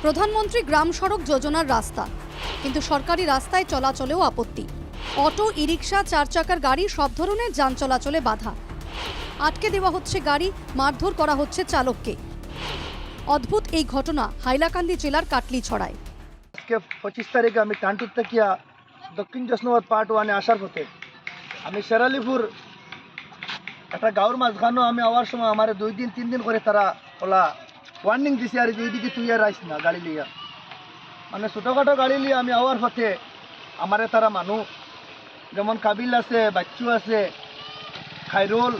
প্রধানমন্ত্রী গ্রাম সড়ক যোজনার রাস্তা, কিন্তু সরকারি রাস্তায় চলাচলেও আপত্তি। অটো, ই রিক্সা, চার চাকার গাড়ি সব ধরনের যান চলাচলে বাধা। আটকে দেওয়া হচ্ছে গাড়ি, মারধর করা হচ্ছে চালককে। অদ্ভুত এই ঘটনা হাইলাকান্দি জেলার কাটলিছড়ায়। আজকে 25 তারিখে আমি টান্টুর থেকে দক্ষিণ জশনাবাদ পার্ট 1-এ আসার পথে আমি শেরালিপুর একটা গাঁওর মাঝখানেও আমি আওয়ার সময় আমার 2 দিন 3 দিন করে তারা ওলা ওয়ার্নিং দিছে আর এইদিকে তুই আর আইস না গাড়ি লিয়া, মানে ছোটোখাটো গাড়ি লিয়ে আমি আওয়ার পথে আমারে তারা মানুষ যেমন কাবিল আছে, বাচ্চু আছে, খাইরুল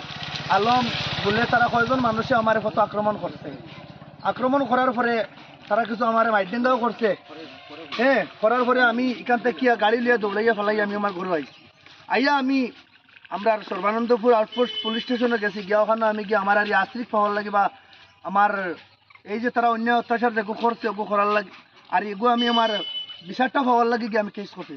আলম বলে তারা কয়জন মানুষে আমার পথে আক্রমণ করছে। আক্রমণ করার পরে তারা কিছু আমার মাইডিংও করছে। হ্যাঁ, করার পরে আমি এখান থেকে গাড়ি লিয়ে দৌড়াইয়া ফেলাই আমি আমার ঘরে আইছি। আইয়া আমরা সর্বানন্দপুর আউটপোস্ট পুলিশ স্টেশনে গেছি। গিয়া ওখানে আমি গিয়ে আমার আর আশ্রিত পাওয়ার লাগে বা আমার এই যে তারা অন্যায় অত্যাচার যেগু করছে ওগু করার লাগে আর এগু আমি আমার বিচারটা পাওয়ার লাগে গিয়ে আমি কেস করছি।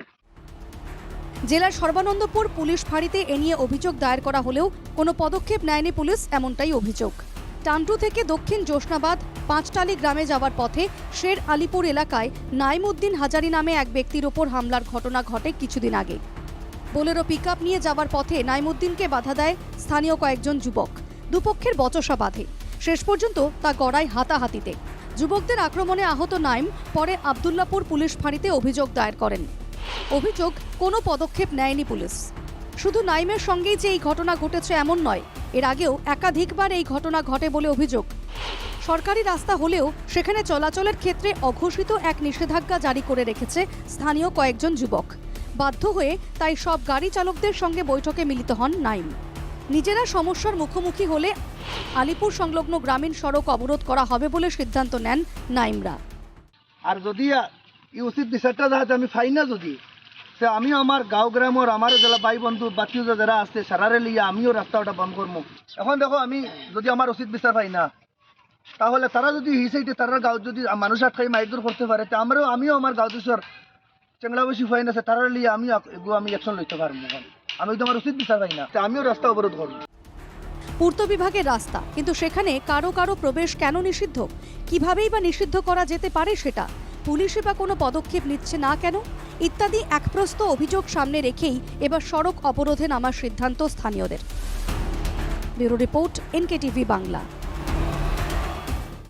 জেলার সর্বানন্দপুর পুলিশ ফাঁড়িতে এ নিয়ে অভিযোগ দায়ের করা হলেও কোনো পদক্ষেপ নেয়নি পুলিশ, এমনটাই অভিযোগ। টান্টু থেকে দক্ষিণ জোশনাবাদ পাঁচটালি গ্রামে যাওয়ার পথে শের আলিপুর এলাকায় নাইমউদ্দিন হাজারি নামে এক ব্যক্তির ওপর হামলার ঘটনা ঘটে কিছুদিন আগে। বোলেরো পিকআপ নিয়ে যাওয়ার পথে নাইমউদ্দিনকে বাধা দেয় স্থানীয় কয়েকজন যুবক। দুপক্ষের বচসা বাধে, শেষ পর্যন্ত তা গড়ায় হাতাহাতিতে। যুবকদের আক্রমণে আহত নাইম পরে আবদুল্লাপুর পুলিশ ফাঁড়িতে অভিযোগ দায়ের করেন। অভিযোগ, কোনো পদক্ষেপ নেয়নি পুলিশ। শুধু নাইমের সঙ্গেই যে এই ঘটনা ঘটেছে এমন নয়, এর আগেও একাধিকবার এই ঘটনা ঘটে বলে অভিযোগ। সরকারি রাস্তা হলেও সেখানে চলাচলের ক্ষেত্রে অঘোষিত এক নিষেধাজ্ঞা জারি করে রেখেছে স্থানীয় কয়েকজন যুবক। বাধ্য হয়ে তাই সব গাড়ি চালকদের সঙ্গে বৈঠকে মিলিত হন নাইম। নিজেরা সমস্যার মুখোমুখি হলে আলিপুর সংলগ্ন গ্রামীণ সড়ক অবরোধ করা হবে বলে সিদ্ধান্ত নেন নাইমরা। আর যদি এই উচিত বিচারটা যাতে আমি পাই না, যদি সে আমিও আমার গাঁও গ্রামের আমার জেলা ভাই বন্ধু বাচ্চু যারা আছে সারারে লিয়ে আমিও রাস্তাটা বন্ধ করবো। এখন দেখো আমি যদি আমার উচিত বিচার পাই না, তাহলে তারা যদি হিসাইটে তারা গাঁও যদি মানুষ আটকাই মাইদুর করতে পারে, আমিও আমার গাঁও দেশের চেংলাবাসী ফাইন আছে তারা লিয়ে আমি অ্যাকশন লইতে পারবো। আমি তো আমার উচিত বিচার পাই না, আমিও রাস্তা অবরোধ করবো। পূর্ত বিভাগের রাস্তা, কিন্তু সেখানে কারো কারো প্রবেশ কেন নিষিদ্ধ? কিভাবেই বা নিষিদ্ধ করা যেতে পারে সেটা? পুলিশই বা কোনো পদক্ষেপ নিচ্ছে না কেন? ইত্যাদি একপ্রস্ত অভিযোগ সামনে রেখেই এবার সড়ক অবরোধে নামার সিদ্ধান্ত স্থানীয়দের। Bureau report, NKTV Bangla.